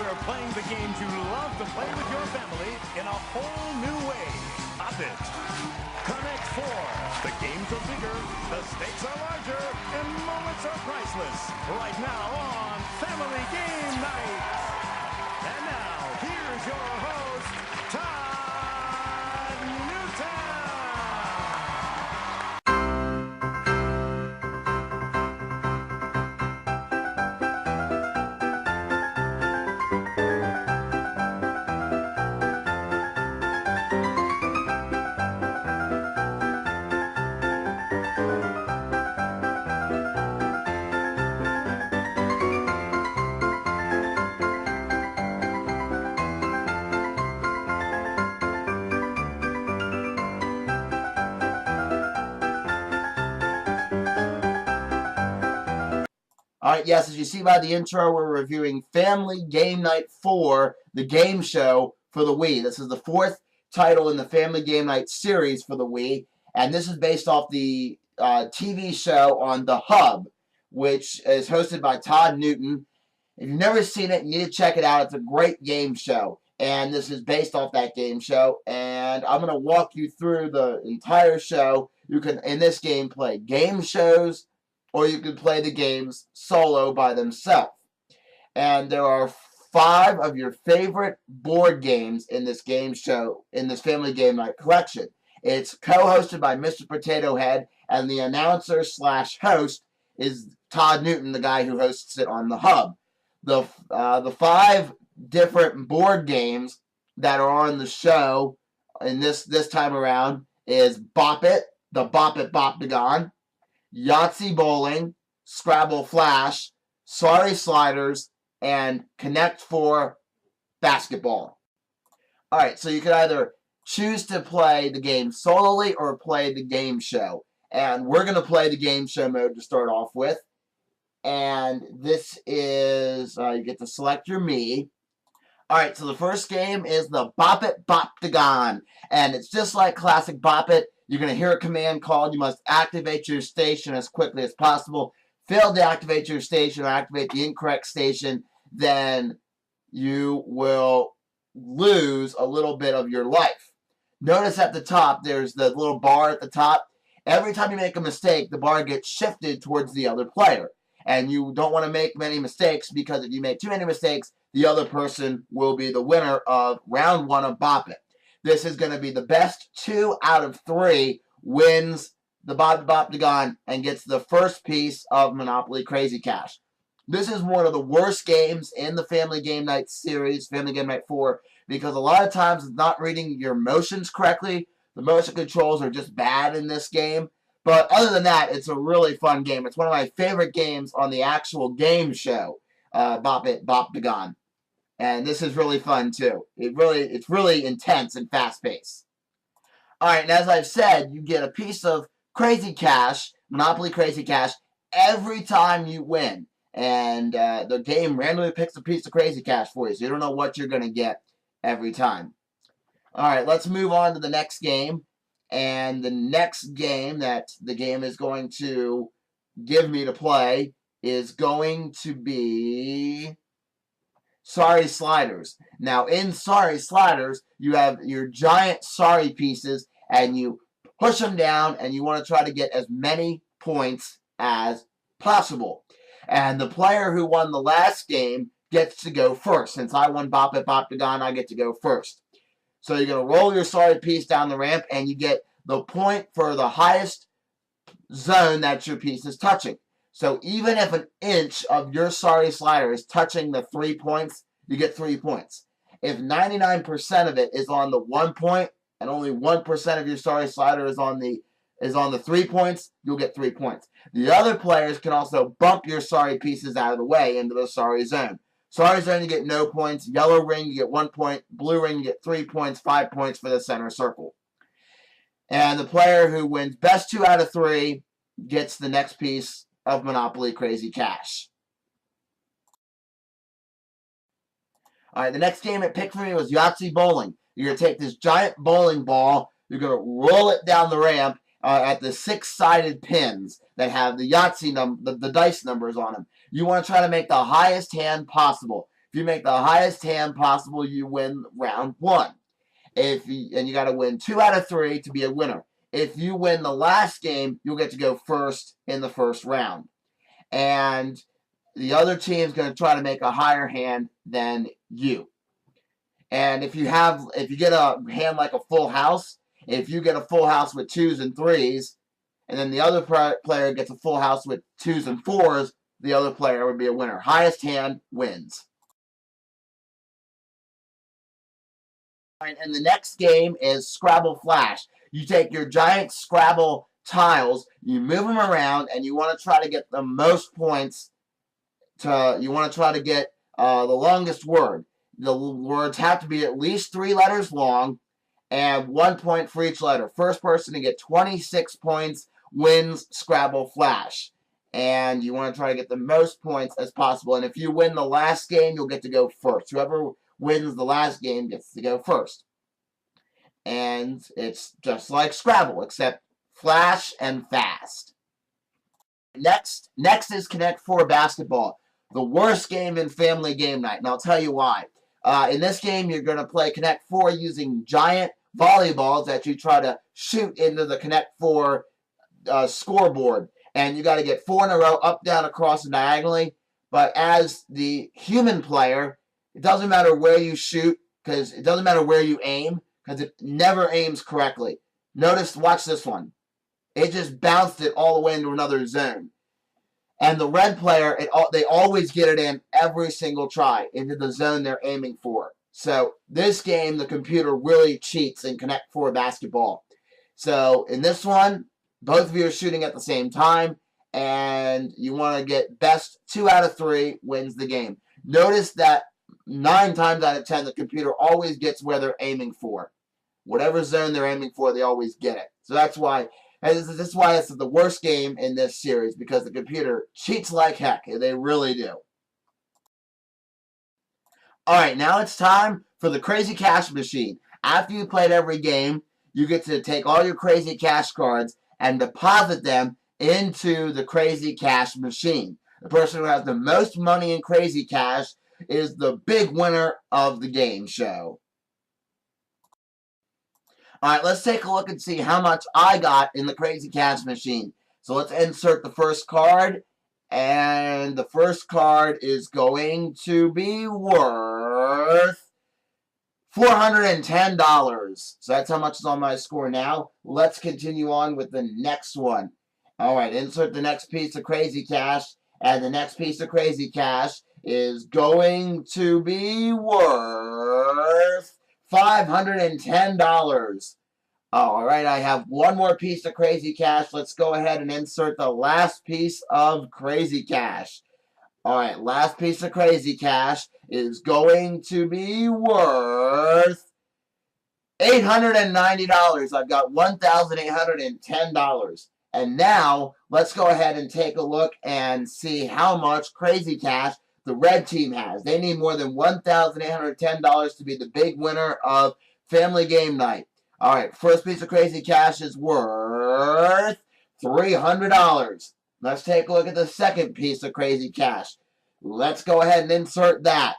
We're playing the games you love to play with your family in a whole new way. Bop It. Connect 4. The games are bigger, the stakes are larger, and moments are priceless. Right now on Family Game Night. And now, here's your host, Todd Newtown. All right, yes, as you see by the intro, we're reviewing Family Game Night 4, the game show for the Wii. This is the 4th title in the Family Game Night series for the Wii, and this is based off the TV show on The Hub, which is hosted by Todd Newton. If you've never seen it, you need to check it out. It's a great game show, and this is based off that game show, and I'm going to walk you through the entire show. You can, in this game, play game shows, or you can play the games solo by themselves. And there are 5 of your favorite board games in this game show, in this Family Game Night collection. It's co-hosted by Mr. Potato Head, and the announcer / host is Todd Newton, the guy who hosts it on The Hub. The 5 different board games that are on the show in this time around is Bop It, the Bop It Bop-Dagon, Yahtzee Bowling, Scrabble Flash, Sorry Sliders, and Connect 4 Basketball. Alright, so you can either choose to play the game solely or play the game show. And we're going to play the game show mode to start off with. And this is, you get to select your Mii. Alright, so the first game is the Bop It Bop-Dagon. And it's just like classic Bop It. You're going to hear a command called. You must activate your station as quickly as possible. Fail to activate your station or activate the incorrect station, then you will lose a little bit of your life. Notice at the top, there's the little bar at the top. Every time you make a mistake, the bar gets shifted towards the other player. And you don't want to make many mistakes, because if you make too many mistakes, the other person will be the winner of round 1 of Bop It. This is going to be the best 2 out of 3 wins the Bop It Bop-Dagon and gets the first piece of Monopoly Crazy Cash. This is one of the worst games in the Family Game Night series, Family Game Night 4, because a lot of times it's not reading your motions correctly. The motion controls are just bad in this game. But other than that, it's a really fun game. It's one of my favorite games on the actual game show, Bop It Bop-Dagon. And this is really fun, too. It's really intense and fast-paced. Alright, and as I've said, you get a piece of Crazy Cash, Monopoly Crazy Cash, every time you win. And the game randomly picks a piece of Crazy Cash for you, so you don't know what you're going to get every time. Alright, let's move on to the next game. And the next game that the game is going to give me to play is going to be Sorry Sliders. Now, in Sorry Sliders, you have your giant sorry pieces, and you push them down, and you want to try to get as many points as possible. And the player who won the last game gets to go first. Since I won Bop It Bop-Dagon, I get to go first. So you're going to roll your sorry piece down the ramp, and you get the point for the highest zone that your piece is touching. So even if an inch of your sorry slider is touching the 3 points, you get 3 points. If 99% of it is on the 1 point, and only 1% of your sorry slider is on the 3 points, you'll get 3 points. The other players can also bump your sorry pieces out of the way into the sorry zone. Sorry zone, you get no points. Yellow ring, you get 1 point. Blue ring, you get 3 points, 5 points for the center circle. And the player who wins best 2 out of 3 gets the next piece of Monopoly Crazy Cash. Alright, the next game it picked for me was Yahtzee Bowling. You're going to take this giant bowling ball, you're going to roll it down the ramp at the 6-sided pins that have the Yahtzee the dice numbers on them. You want to try to make the highest hand possible. If you make the highest hand possible, you win round 1. And you got to win 2 out of 3 to be a winner. If you win the last game, you'll get to go first in the first round. And the other team is going to try to make a higher hand than you. And if you get a hand like a full house, if you get a full house with 2s and 3s, and then the other player gets a full house with 2s and 4s, the other player would be a winner. Highest hand wins. And the next game is Scrabble Flash. You take your giant Scrabble tiles, you move them around, and you want to try to get the most points. You want to try to get the longest word. The words have to be at least 3 letters long, and 1 point for each letter. First person to get 26 points wins Scrabble Flash. And you want to try to get the most points as possible. And if you win the last game, you'll get to go first. Whoever wins the last game gets to go first. And it's just like Scrabble, except Flash and fast. Next is Connect 4 basketball. The worst game in Family Game Night, and I'll tell you why. In this game, you're going to play Connect 4 using giant volleyballs that you try to shoot into the Connect 4 scoreboard. And you got to get 4 in a row, up, down, across, and diagonally. But as the human player, it doesn't matter where you shoot, because it doesn't matter where you aim, because it never aims correctly. Watch this one. It just bounced it all the way into another zone. And the red player, they always get it in every single try into the zone they're aiming for. So this game, the computer really cheats in Connect 4 basketball. So in this one, both of you are shooting at the same time, and you want to get best 2 out of 3 wins the game. Notice that 9 times out of 10, the computer always gets where they're aiming for. Whatever zone they're aiming for, they always get it. So that's why. And this is why it's the worst game in this series, because the computer cheats like heck. They really do. Alright, now it's time for the Crazy Cash Machine. After you played every game, you get to take all your Crazy Cash cards and deposit them into the Crazy Cash Machine. The person who has the most money in Crazy Cash is the big winner of the game show. Alright, let's take a look and see how much I got in the Crazy Cash Machine. So let's insert the first card. And the first card is going to be worth $410. So that's how much is on my score now. Let's continue on with the next one. Alright, insert the next piece of Crazy Cash. And the next piece of Crazy Cash is going to be worth $510. Alright, I have one more piece of Crazy Cash. Let's go ahead and insert the last piece of Crazy Cash. Alright, last piece of Crazy Cash is going to be worth $890. I've got $1,810. And now, let's go ahead and take a look and see how much Crazy Cash the red team has. They need more than $1,810 to be the big winner of Family Game Night. Alright, first piece of Crazy Cash is worth $300. Let's take a look at the second piece of Crazy Cash. Let's go ahead and insert that.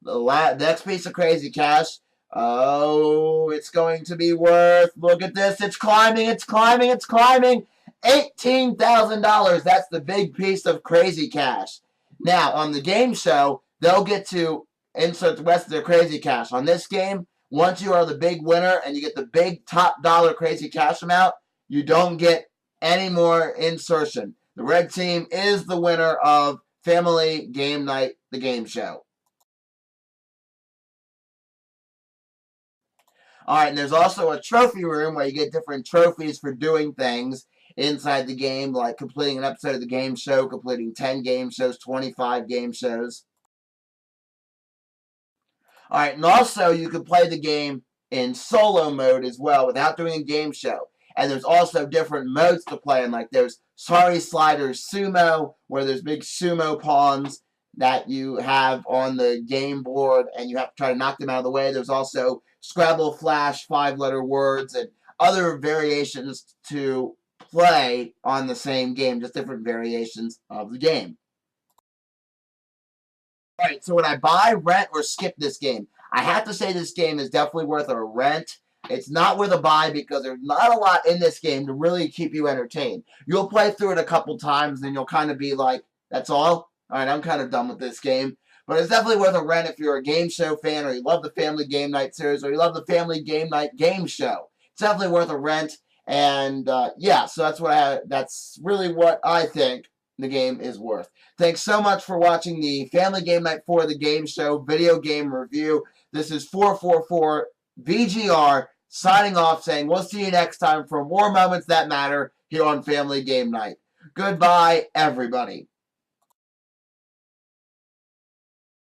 The next piece of Crazy Cash, it's going to be worth, look at this, it's climbing, it's climbing, it's climbing, $18,000. That's the big piece of Crazy Cash. Now, on the game show, they'll get to insert the rest of their Crazy Cash. On this game, once you are the big winner and you get the big top dollar Crazy Cash amount, you don't get any more insertion. The red team is the winner of Family Game Night, the game show. Alright, and there's also a trophy room where you get different trophies for doing things inside the game, like completing an episode of the game show, completing 10 game shows, 25 game shows. Alright, and also you can play the game in solo mode as well without doing a game show. And there's also different modes to play in, like there's Sorry Sliders Sumo, where there's big sumo pawns that you have on the game board, and you have to try to knock them out of the way. There's also Scrabble Flash 5-letter words and other variations to play on the same game, just different variations of the game. All right, so would I buy, rent, or skip this game? I have to say this game is definitely worth a rent. It's not worth a buy because there's not a lot in this game to really keep you entertained. You'll play through it a couple times, and you'll kind of be like, that's all? All right, I'm kind of done with this game. But it's definitely worth a rent if you're a game show fan, or you love the Family Game Night series, or you love the Family Game Night game show. It's definitely worth a rent. And yeah, so that's really what I think the game is worth. Thanks so much for watching the Family Game Night 4 the game show video game review. This is 444 VGR signing off, saying we'll see you next time for more moments that matter here on Family Game Night. Goodbye, everybody.